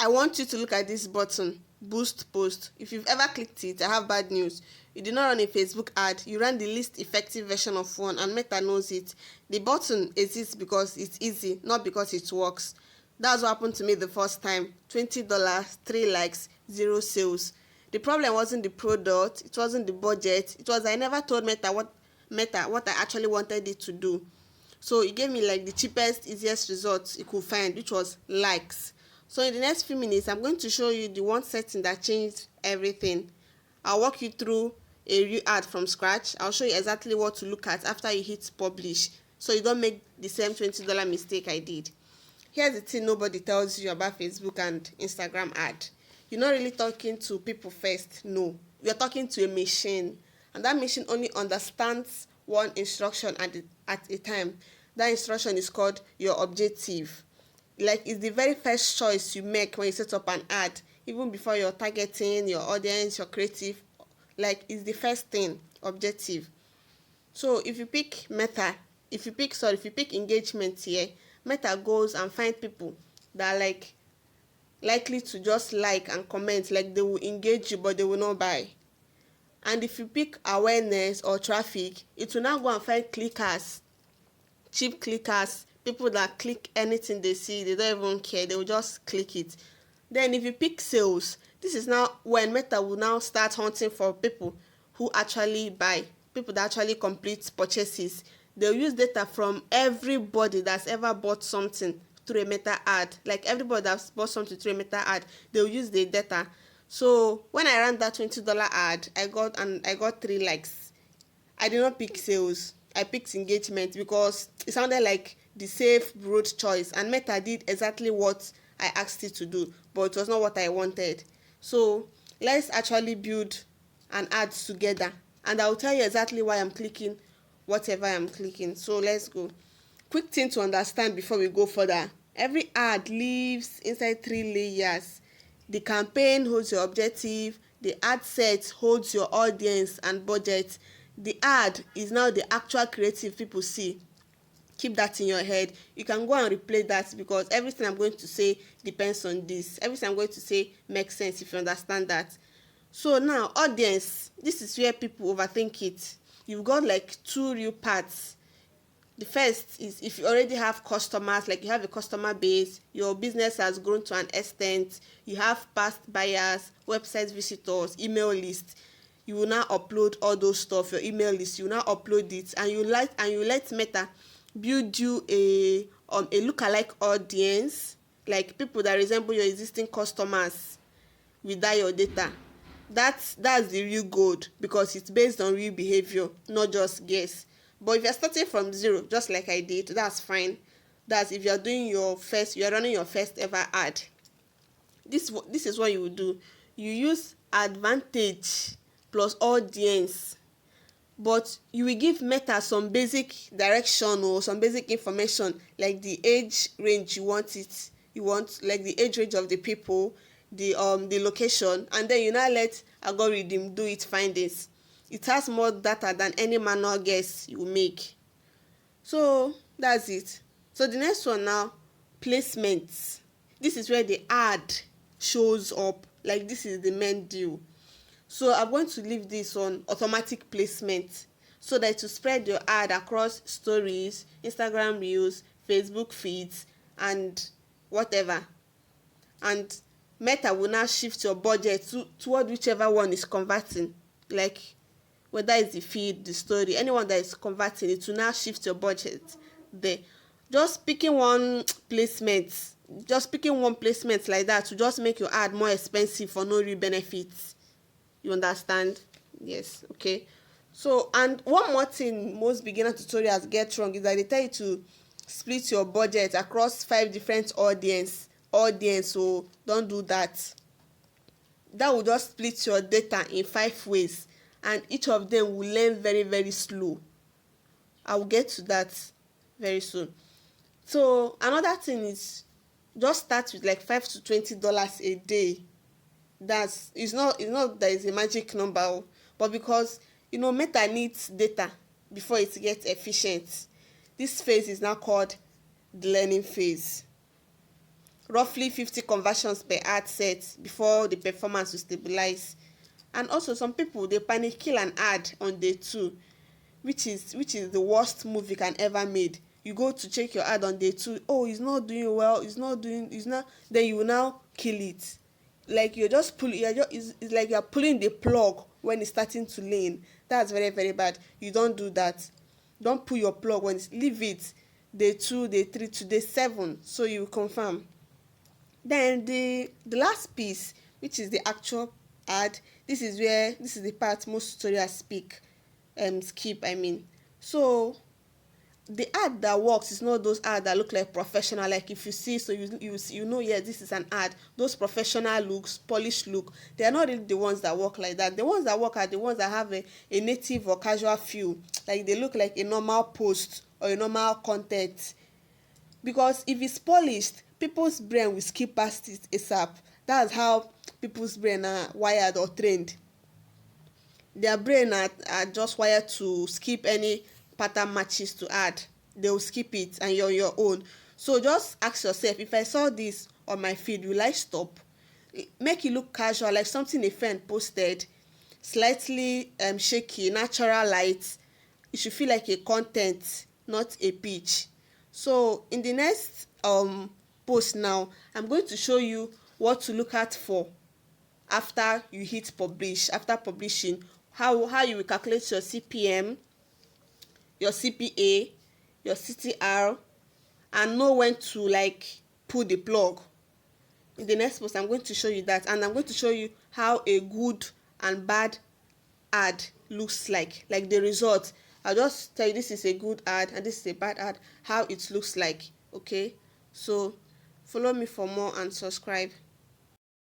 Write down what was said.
I want you to look at this button, boost post. If you've ever clicked it, I have bad news. You did not run a Facebook ad, you ran the least effective version of one, and Meta knows it. The button exists because it's easy, not because it works. That's what happened to me the first time. $20, 3 likes, 0 sales. The problem wasn't the product, it wasn't the budget, it was I never told Meta what I actually wanted it to do. So it gave me like the cheapest, easiest results it could find, which was likes. So in the next few minutes, I'm going to show you the one setting that changed everything. I'll walk you through a real ad from scratch. I'll show you exactly what to look at after you hit publish, so you don't make the same $20 mistake I did. Here's the thing nobody tells you about Facebook and Instagram ad. You're not really talking to people first, no. You're talking to a machine, and that machine only understands one instruction at a time. That instruction is called your objective. Like, it's the very first choice you make when you set up an ad, even before you're targeting your audience, your creative. Like, it's the first thing, objective. So if you pick engagement here, Meta goes and find people that are like likely to just like and comment, like they will engage you but they will not buy. And if you pick awareness or traffic, it will now go and find clickers, cheap clickers, people that click anything they see, they don't even care, they will just click it. Then if you pick sales, this is now when Meta will now start hunting for people who actually buy, people that actually complete purchases. They'll use data from everybody that's ever bought something through a Meta ad. Like everybody that's bought something through a Meta ad, they'll use the data. So when I ran that $20 ad, I got 3 likes. I did not pick sales. I picked engagement because it sounded like the safe broad choice, and Meta did exactly what I asked it to do, but it was not what I wanted. So let's actually build an ad together, and I'll tell you exactly why I'm clicking whatever I'm clicking. So let's go. Quick thing to understand before we go further: every ad lives inside 3 layers. The campaign holds your objective, the ad set holds your audience and budget. The ad is now the actual creative people see. Keep that in your head. You can go and replay that, because everything I'm going to say depends on this. Everything I'm going to say makes sense if you understand that. So now, audience, this is where people overthink it. You've got like 2 real parts. The first is if you already have customers, like you have a customer base, your business has grown to an extent, you have past buyers, website visitors, email list. You will now upload all those stuff, your email list, you will now upload it, and you let Meta build you a lookalike audience, like people that resemble your existing customers with that your data. That's the real gold, because it's based on real behavior, not just guess. But if you're starting from zero, just like I did, that's fine. That's if you're running your first ever ad. This is what you will do. You use advantage plus audience, but you will give Meta some basic direction or some basic information, like the age range you want like the age range of the people, the location, and then you now let algorithm do its findings. It has more data than any manual guess you make. So that's it. So the next one now, placements. This is where the ad shows up. Like, this is the main deal. So I'm going to leave this on automatic placement, so that to spread your ad across stories, Instagram reels, Facebook feeds, and whatever. And Meta will now shift your budget toward whichever one is converting. Like, whether it's the feed, the story, anyone that is converting, it will now shift your budget there. Just picking one placement like that to just make your ad more expensive for no real benefits. You understand? Yes. Okay. So, and one more thing most beginner tutorials get wrong is that they tell you to split your budget across 5 different audience. So don't do that. That will just split your data in 5 ways, and each of them will learn very, very slow. I will get to that very soon. So another thing is, just start with like $5 to $20 a day. It's not that it's a magic number, but because Meta needs data before it gets efficient. This phase is now called the learning phase. roughly 50 conversions per ad set before the performance will stabilize. And also some people they panic kill an ad on day 2, which is the worst move you can ever made. You go to check your ad on day 2, oh, it's not doing well, it's not, then you will now kill it. Like you're just pulling, it's like you're pulling the plug when it's starting to lean. That's very very bad. You don't do that. Don't pull your plug when it's, leave it day 2, day 3 to day 7, so you confirm. Then the last piece, which is the actual ad, this is the part most tutorials skip, I mean. So the ad that works is not those ads that look like professional, like if you see, so you know, yeah, this is an ad. Those professional looks, polished look, they are not really the ones that work like that. The ones that work are the ones that have a native or casual feel, like they look like a normal post or a normal content. Because if it's polished, people's brain will skip past it asap. That's how people's brain are wired or trained. Their brain are just wired to skip any pattern matches to add. They will skip it and you're your own. So just ask yourself, if I saw this on my feed, will I stop? Make it look casual, like something a friend posted, slightly shaky, natural light. It should feel like a content, not a pitch. So in the next post now, I'm going to show you what to look out for after you hit publish, after publishing, how you will calculate your CPM, your CPA, your CTR, and know when to like pull the plug. In the next post I'm going to show you that, and I'm going to show you how a good and bad ad looks like the result. I'll just tell you this is a good ad and this is a bad ad, how it looks like. Okay, so follow me for more and subscribe.